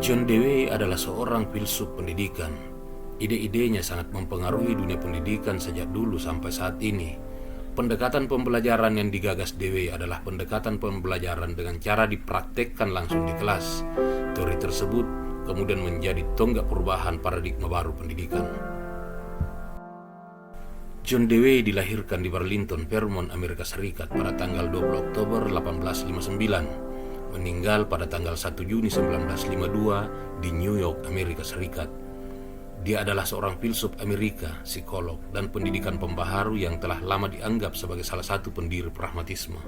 John Dewey adalah seorang filsuf pendidikan. Ide-idenya sangat mempengaruhi dunia pendidikan sejak dulu sampai saat ini. Pendekatan pembelajaran yang digagas Dewey adalah pendekatan pembelajaran dengan cara dipraktekkan langsung di kelas. Teori tersebut kemudian menjadi tonggak perubahan paradigma baru pendidikan. John Dewey dilahirkan di Burlington, Vermont, Amerika Serikat pada tanggal 20 Oktober 1859, meninggal pada tanggal 1 Juni 1952 di New York, Amerika Serikat. Dia adalah seorang filsuf Amerika, psikolog, dan pendidikan pembaharu yang telah lama dianggap sebagai salah satu pendiri pragmatisme.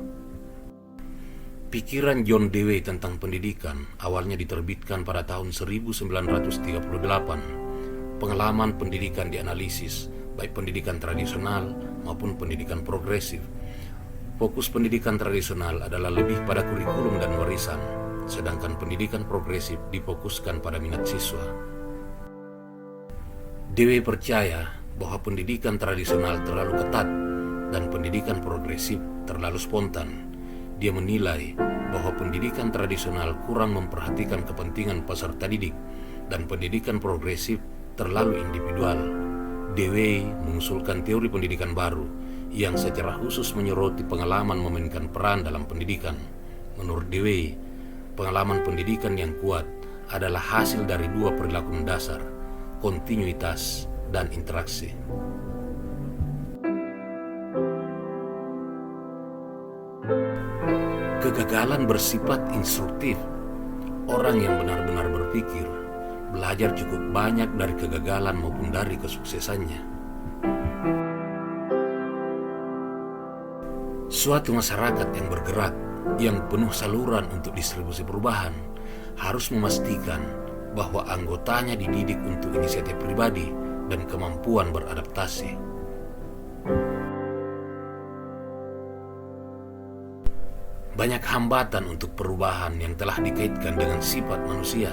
Pikiran John Dewey tentang pendidikan awalnya diterbitkan pada tahun 1938. Pengalaman pendidikan dianalisis, baik pendidikan tradisional maupun pendidikan progresif. Fokus pendidikan tradisional adalah lebih pada kurikulum dan warisan, sedangkan pendidikan progresif difokuskan pada minat siswa. Dewey percaya bahwa pendidikan tradisional terlalu ketat dan pendidikan progresif terlalu spontan. Dia menilai bahwa pendidikan tradisional kurang memperhatikan kepentingan peserta didik dan pendidikan progresif terlalu individual. Dewey mengusulkan teori pendidikan baru yang secara khusus menyoroti pengalaman memainkan peran dalam pendidikan. Menurut Dewey, pengalaman pendidikan yang kuat adalah hasil dari dua perilaku mendasar, kontinuitas dan interaksi. Kegagalan bersifat instruktif. Orang yang benar-benar berpikir belajar cukup banyak dari kegagalan maupun dari kesuksesannya. Suatu masyarakat yang bergerak, yang penuh saluran untuk distribusi perubahan, harus memastikan bahwa anggotanya dididik untuk inisiatif pribadi dan kemampuan beradaptasi. Banyak hambatan untuk perubahan yang telah dikaitkan dengan sifat manusia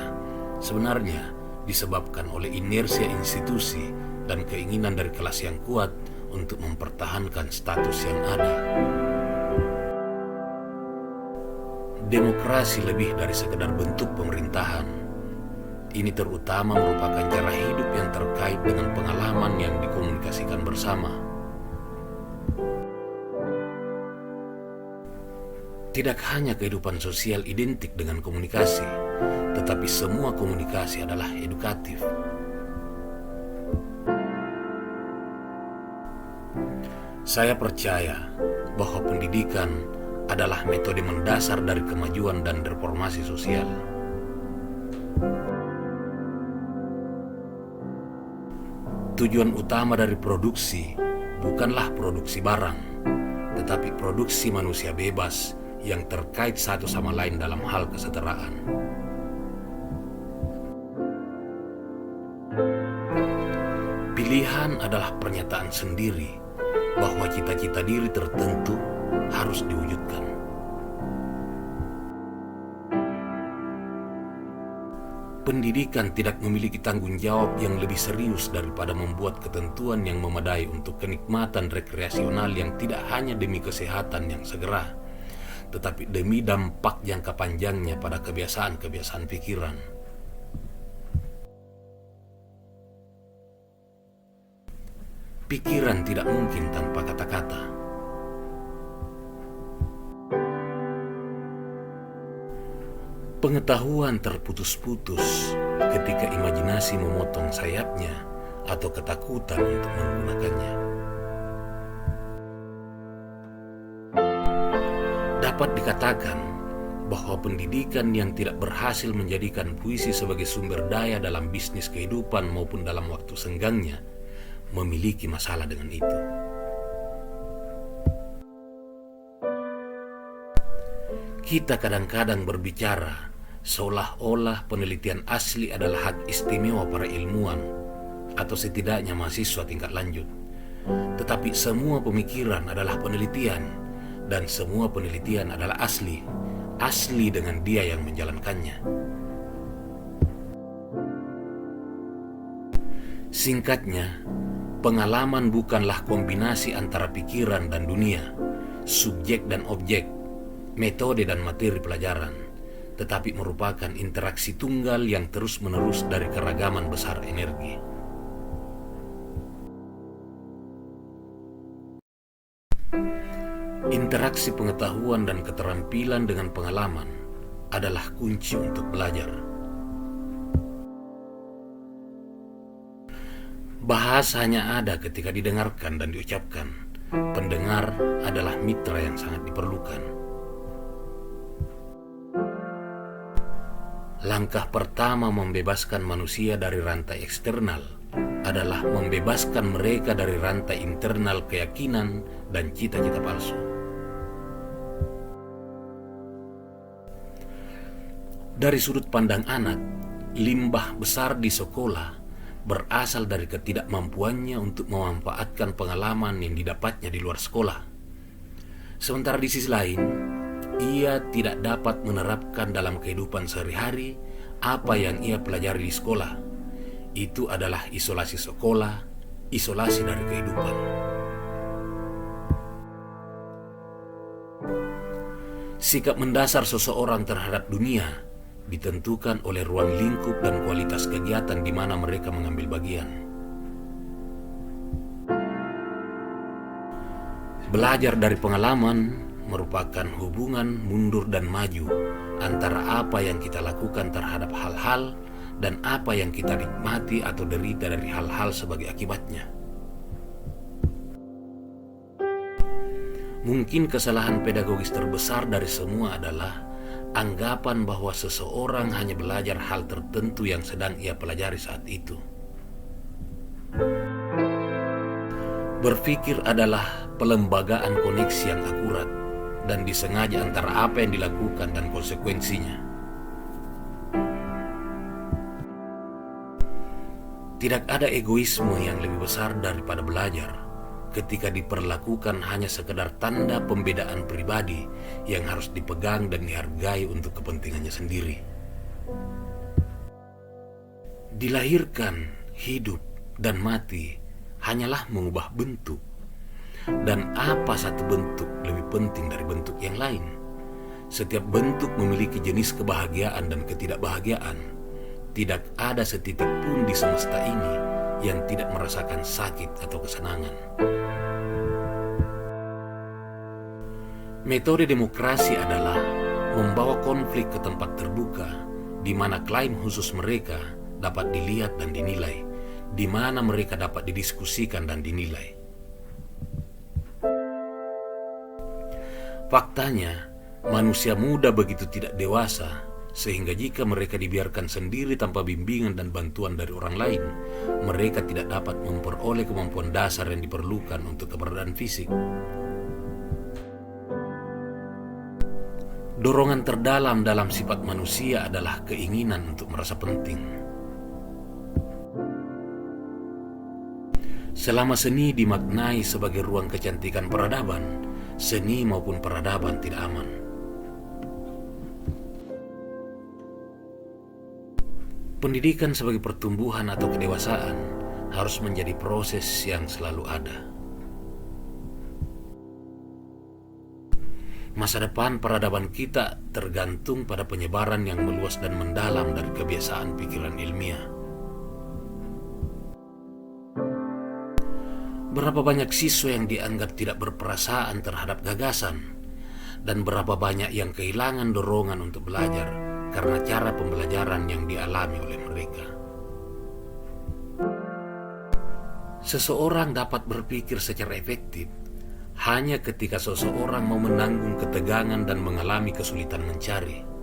sebenarnya disebabkan oleh inersia institusi dan keinginan dari kelas yang kuat untuk mempertahankan status yang ada. Demokrasi lebih dari sekedar bentuk pemerintahan. Ini terutama merupakan cara hidup yang terkait dengan pengalaman yang dikomunikasikan bersama. Tidak hanya kehidupan sosial identik dengan komunikasi, tetapi semua komunikasi adalah edukatif. Saya percaya bahwa pendidikan adalah metode mendasar dari kemajuan dan reformasi sosial. Tujuan utama dari produksi bukanlah produksi barang, tetapi produksi manusia bebas yang terkait satu sama lain dalam hal kesetaraan. Pilihan adalah pernyataan sendiri bahwa cita-cita diri tertentu harus diwujudkan. Pendidikan tidak memiliki tanggung jawab yang lebih serius daripada membuat ketentuan yang memadai untuk kenikmatan rekreasional yang tidak hanya demi kesehatan yang segera, tetapi demi dampak jangka panjangnya pada kebiasaan-kebiasaan pikiran. Pikiran tidak mungkin tanpa kata-kata. Pengetahuan terputus-putus ketika imajinasi memotong sayapnya atau ketakutan untuk menggunakannya. Dapat dikatakan bahwa pendidikan yang tidak berhasil menjadikan puisi sebagai sumber daya dalam bisnis kehidupan maupun dalam waktu senggangnya memiliki masalah dengan itu. Kita kadang-kadang berbicara seolah-olah penelitian asli adalah hak istimewa para ilmuwan atau setidaknya mahasiswa tingkat lanjut. Tetapi semua pemikiran adalah penelitian dan semua penelitian adalah asli dengan dia yang menjalankannya. Singkatnya, pengalaman bukanlah kombinasi antara pikiran dan dunia, subjek dan objek, metode dan materi pelajaran, tetapi merupakan interaksi tunggal yang terus-menerus dari keragaman besar energi. Interaksi pengetahuan dan keterampilan dengan pengalaman adalah kunci untuk belajar. Bahasa hanya ada ketika didengarkan dan diucapkan. Pendengar adalah mitra yang sangat diperlukan. Langkah pertama membebaskan manusia dari rantai eksternal adalah membebaskan mereka dari rantai internal keyakinan dan cita-cita palsu. Dari sudut pandang anak, limbah besar di sekolah berasal dari ketidakmampuannya untuk memanfaatkan pengalaman yang didapatnya di luar sekolah. Sementara di sisi lain, ia tidak dapat menerapkan dalam kehidupan sehari-hari apa yang ia pelajari di sekolah. Itu adalah isolasi sekolah, isolasi dari kehidupan. Sikap mendasar seseorang terhadap dunia ditentukan oleh ruang lingkup dan kualitas kegiatan di mana mereka mengambil bagian. Belajar dari pengalaman merupakan hubungan mundur dan maju antara apa yang kita lakukan terhadap hal-hal dan apa yang kita nikmati atau derita dari hal-hal sebagai akibatnya. Mungkin kesalahan pedagogis terbesar dari semua adalah anggapan bahwa seseorang hanya belajar hal tertentu yang sedang ia pelajari saat itu. Berpikir adalah pelembagaan koneksi yang akurat dan disengaja antara apa yang dilakukan dan konsekuensinya. Tidak ada egoisme yang lebih besar daripada belajar ketika diperlakukan hanya sekedar tanda pembedaan pribadi yang harus dipegang dan dihargai untuk kepentingannya sendiri. Dilahirkan, hidup, dan mati hanyalah mengubah bentuk. Dan apa satu bentuk lebih penting dari bentuk yang lain? Setiap bentuk memiliki jenis kebahagiaan dan ketidakbahagiaan. Tidak ada setitik pun di semesta ini yang tidak merasakan sakit atau kesenangan. Metode demokrasi adalah membawa konflik ke tempat terbuka, di mana klaim khusus mereka dapat dilihat dan dinilai, di mana mereka dapat didiskusikan dan dinilai. Faktanya, manusia muda begitu tidak dewasa, sehingga jika mereka dibiarkan sendiri tanpa bimbingan dan bantuan dari orang lain, mereka tidak dapat memperoleh kemampuan dasar yang diperlukan untuk keberadaan fisik. Dorongan terdalam dalam sifat manusia adalah keinginan untuk merasa penting. Selama seni dimaknai sebagai ruang kecantikan peradaban, seni maupun peradaban tidak aman. Pendidikan sebagai pertumbuhan atau kedewasaan harus menjadi proses yang selalu ada. Masa depan peradaban kita tergantung pada penyebaran yang meluas dan mendalam dari kebiasaan pikiran ilmiah. Berapa banyak siswa yang dianggap tidak berperasaan terhadap gagasan, dan berapa banyak yang kehilangan dorongan untuk belajar karena cara pembelajaran yang dialami oleh mereka. Seseorang dapat berpikir secara efektif hanya ketika seseorang mau menanggung ketegangan dan mengalami kesulitan mencari.